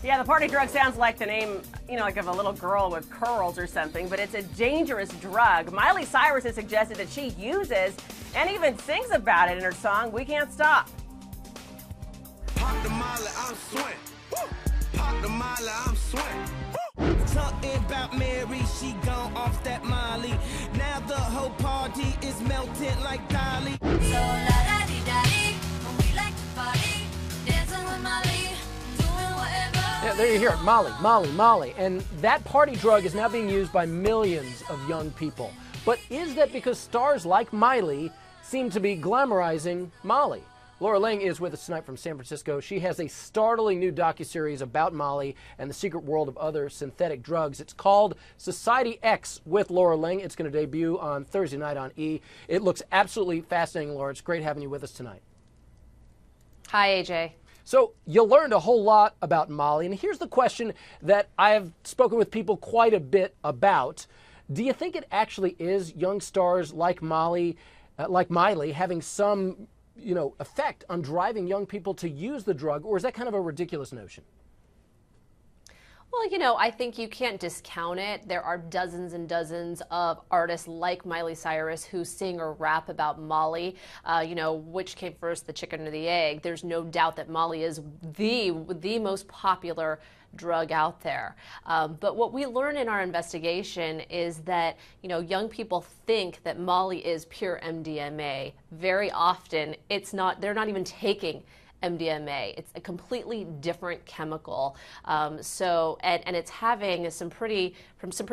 Yeah, the party drug sounds like the name, like of a little girl with curls or something, but it's a dangerous drug. Miley Cyrus has suggested that she uses and even sings about it in her song, We Can't Stop. Pop the Miley, I'm sweating. Pop the Miley, I'm sweating. Talking about Mary, she gone off that Miley. Now the whole party is melting like Dolly. So la-da-dee-da-dee, when we like to party, dancing with Molly, doing whatever. Yeah, there you hear it, Molly, Molly, Molly. And that party drug is now being used by millions of young people. But is that because stars like Miley seem to be glamorizing Molly? Laura Ling is with us tonight from San Francisco. She has a startling new docuseries about Molly and the secret world of other synthetic drugs. It's called Society X with Laura Ling. It's going to debut on Thursday night on E! It looks absolutely fascinating, Laura. It's great having you with us tonight. Hi, AJ. So you learned a whole lot about Molly, and here's the question that I have spoken with people quite a bit about. Do you think it actually is young stars like Molly, like Miley, having some effect on driving young people to use the drug, or is that kind of a ridiculous notion? Well, I think you can't discount it. There are dozens and dozens of artists like Miley Cyrus who sing or rap about Molly. Which came first, the chicken or the egg? There's no doubt that Molly is the most popular drug out there. But what we learned in our investigation is that, young people think that Molly is pure MDMA. Very often, it's not. They're not even taking MDMA. It's a completely different chemical. And it's having some pretty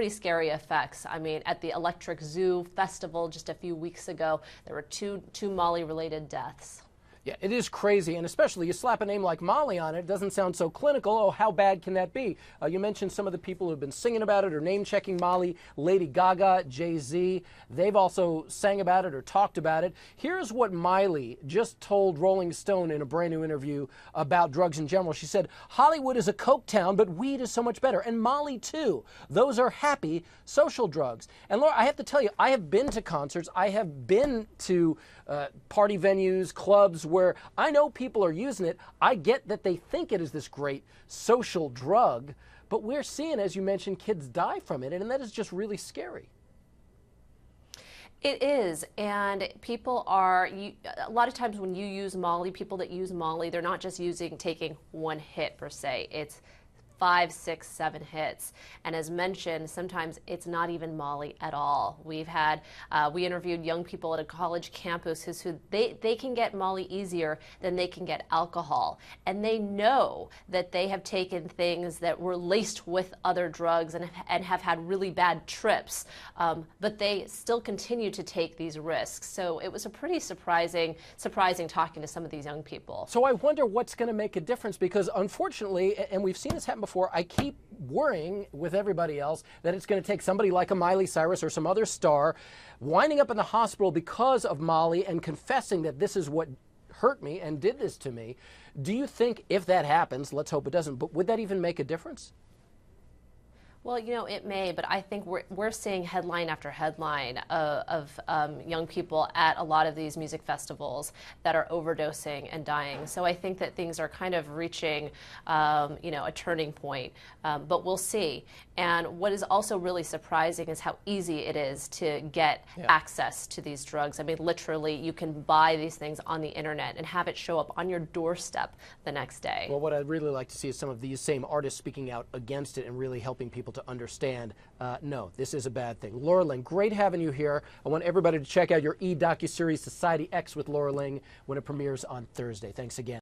scary effects. I mean, at the Electric Zoo Festival just a few weeks ago, there were two Molly-related deaths. Yeah, it is crazy, and especially you slap a name like Molly on it, it doesn't sound so clinical. Oh, how bad can that be? You mentioned some of the people who have been singing about it or name-checking Molly, Lady Gaga, Jay-Z. They've also sang about it or talked about it. Here's what Miley just told Rolling Stone in a brand new interview about drugs in general. She said, Hollywood is a coke town, but weed is so much better. And Molly, too. Those are happy social drugs. And Laura, I have to tell you, I have been to concerts. I have been to party venues, clubs, where I know people are using it. I get that they think it is this great social drug, but we're seeing, as you mentioned, kids die from it, and that is just really scary. It is, and people are, a lot of times when you use Molly, people that use Molly, they're not just taking one hit per se. It's 5, 6, 7 hits. And as mentioned, sometimes it's not even Molly at all. We interviewed young people at a college campus who they can get Molly easier than they can get alcohol. And they know that they have taken things that were laced with other drugs and have had really bad trips. But they still continue to take these risks. So it was a pretty surprising talking to some of these young people. So I wonder what's going to make a difference, because unfortunately, and we've seen this happen before, I keep worrying with everybody else that it's going to take somebody like a Miley Cyrus or some other star winding up in the hospital because of Molly and confessing that this is what hurt me and did this to me. Do you think if that happens, let's hope it doesn't, but would that even make a difference? Well, it may, but I think we're seeing headline after headline of young people at a lot of these music festivals that are overdosing and dying. So I think that things are kind of reaching, a turning point. But we'll see. And what is also really surprising is how easy it is to get access to these drugs. I mean, literally, you can buy these things on the internet and have it show up on your doorstep the next day. Well, what I'd really like to see is some of these same artists speaking out against it and really helping people to understand, no, this is a bad thing. Laura Ling, great having you here. I want everybody to check out your docuseries Society X with Laura Ling when it premieres on Thursday. Thanks again.